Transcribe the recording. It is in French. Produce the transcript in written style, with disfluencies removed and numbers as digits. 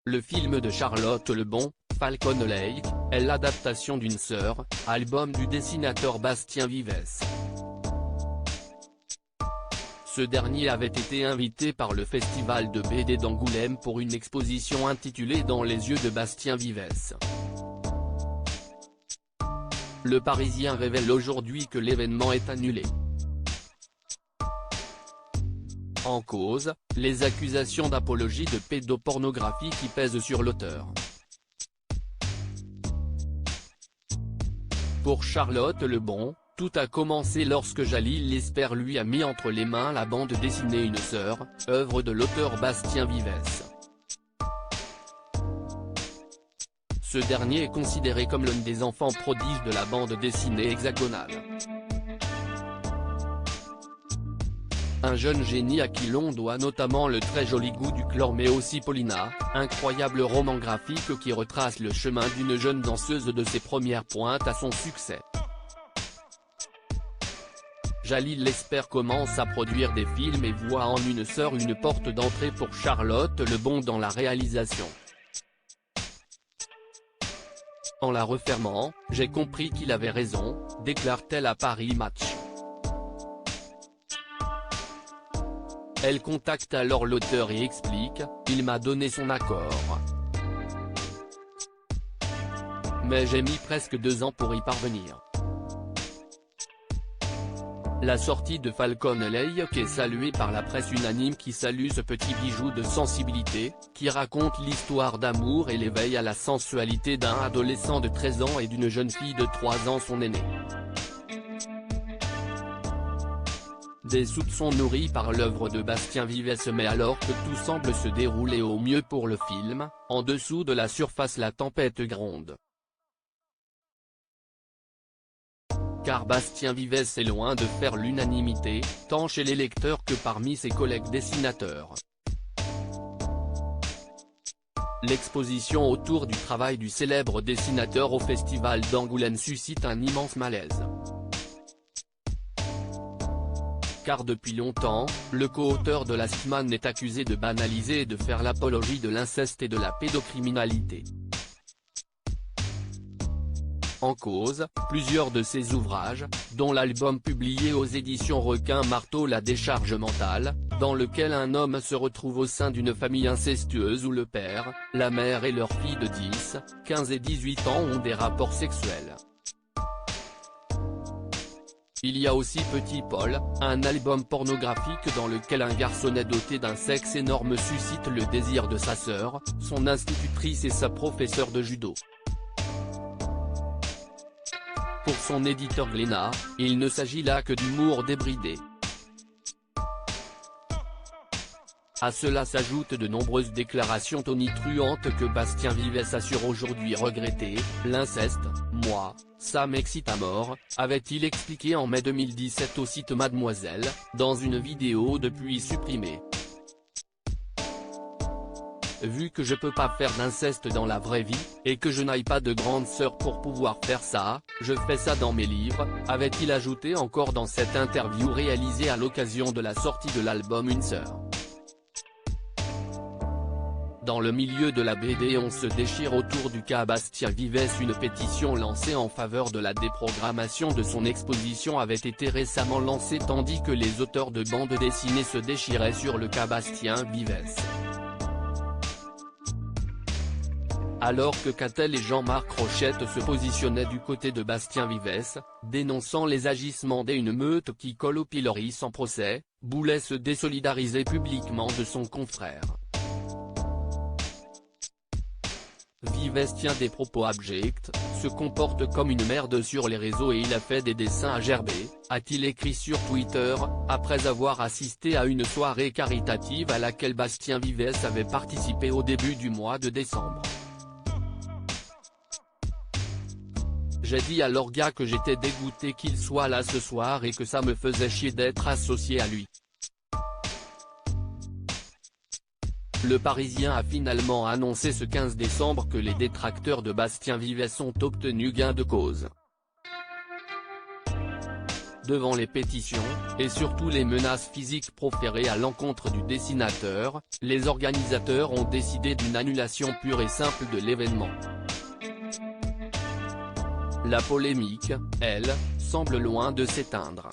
Le film de Charlotte Lebon, Falcon Lake, est l'adaptation d'une sœur, album du dessinateur Bastien Vives. Ce dernier avait été invité par le Festival de BD d'Angoulême pour une exposition intitulée Dans les yeux de Bastien Vives. Le Parisien révèle aujourd'hui que l'événement est annulé. En cause, les accusations d'apologie de pédopornographie qui pèsent sur l'auteur. Pour Charlotte Lebon, tout a commencé lorsque Jalil Lesper lui a mis entre les mains la bande dessinée Une sœur, œuvre de l'auteur Bastien Vives. Ce dernier est considéré comme l'un des enfants prodiges de la bande dessinée hexagonale. Un jeune génie à qui l'on doit notamment le très joli goût du chlore mais aussi Paulina, incroyable roman graphique qui retrace le chemin d'une jeune danseuse de ses premières pointes à son succès. Jalil Lesper commence à produire des films et voit en Une sœur une porte d'entrée pour Charlotte Lebon dans la réalisation. En la refermant, j'ai compris qu'il avait raison, déclare-t-elle à Paris Match. Elle contacte alors l'auteur et explique, il m'a donné son accord. Mais j'ai mis presque 2 ans pour y parvenir. La sortie de Falcon Lake est saluée par la presse unanime qui salue ce petit bijou de sensibilité, qui raconte l'histoire d'amour et l'éveil à la sensualité d'un adolescent de 13 ans et d'une jeune fille de 3 ans son aîné. Des soupçons nourris par l'œuvre de Bastien Vives mais alors que tout semble se dérouler au mieux pour le film, en dessous de la surface la tempête gronde. Car Bastien Vives est loin de faire l'unanimité, tant chez les lecteurs que parmi ses collègues dessinateurs. L'exposition autour du travail du célèbre dessinateur au Festival d'Angoulême suscite un immense malaise. Car depuis longtemps, le co-auteur de Last Man est accusé de banaliser et de faire l'apologie de l'inceste et de la pédocriminalité. En cause, plusieurs de ses ouvrages, dont l'album publié aux éditions Requin marteau La décharge mentale, dans lequel un homme se retrouve au sein d'une famille incestueuse où le père, la mère et leur fille de 10, 15 et 18 ans ont des rapports sexuels. Il y a aussi Petit Paul, un album pornographique dans lequel un garçonnet doté d'un sexe énorme suscite le désir de sa sœur, son institutrice et sa professeure de judo. Pour son éditeur Glénat, il ne s'agit là que d'humour débridé. À cela s'ajoutent de nombreuses déclarations tonitruantes que Bastien Vives assure aujourd'hui regretter. L'inceste, moi, ça m'excite à mort, avait-il expliqué en mai 2017 au site Mademoiselle, dans une vidéo depuis supprimée. Vu que je peux pas faire d'inceste dans la vraie vie, et que je n'aille pas de grande sœur pour pouvoir faire ça, je fais ça dans mes livres, avait-il ajouté encore dans cette interview réalisée à l'occasion de la sortie de l'album Une sœur. Dans le milieu de la BD on se déchire autour du cas Bastien Vives. Une pétition lancée en faveur de la déprogrammation de son exposition avait été récemment lancée tandis que les auteurs de bandes dessinées se déchiraient sur le cas Bastien Vives. Alors que Catel et Jean-Marc Rochette se positionnaient du côté de Bastien Vives, dénonçant les agissements d'une meute qui colle au pilori sans procès, Boulet se désolidarisait publiquement de son confrère. Vives tient des propos abjects, se comporte comme une merde sur les réseaux et il a fait des dessins à gerber, a-t-il écrit sur Twitter, après avoir assisté à une soirée caritative à laquelle Bastien Vives avait participé au début du mois de décembre. J'ai dit à l'orga que j'étais dégoûté qu'il soit là ce soir et que ça me faisait chier d'être associé à lui. Le Parisien a finalement annoncé ce 15 décembre que les détracteurs de Bastien Vives ont obtenu gain de cause. devant les pétitions, et surtout les menaces physiques proférées à l'encontre du dessinateur, les organisateurs ont décidé d'une annulation pure et simple de l'événement. La polémique, elle, semble loin de s'éteindre.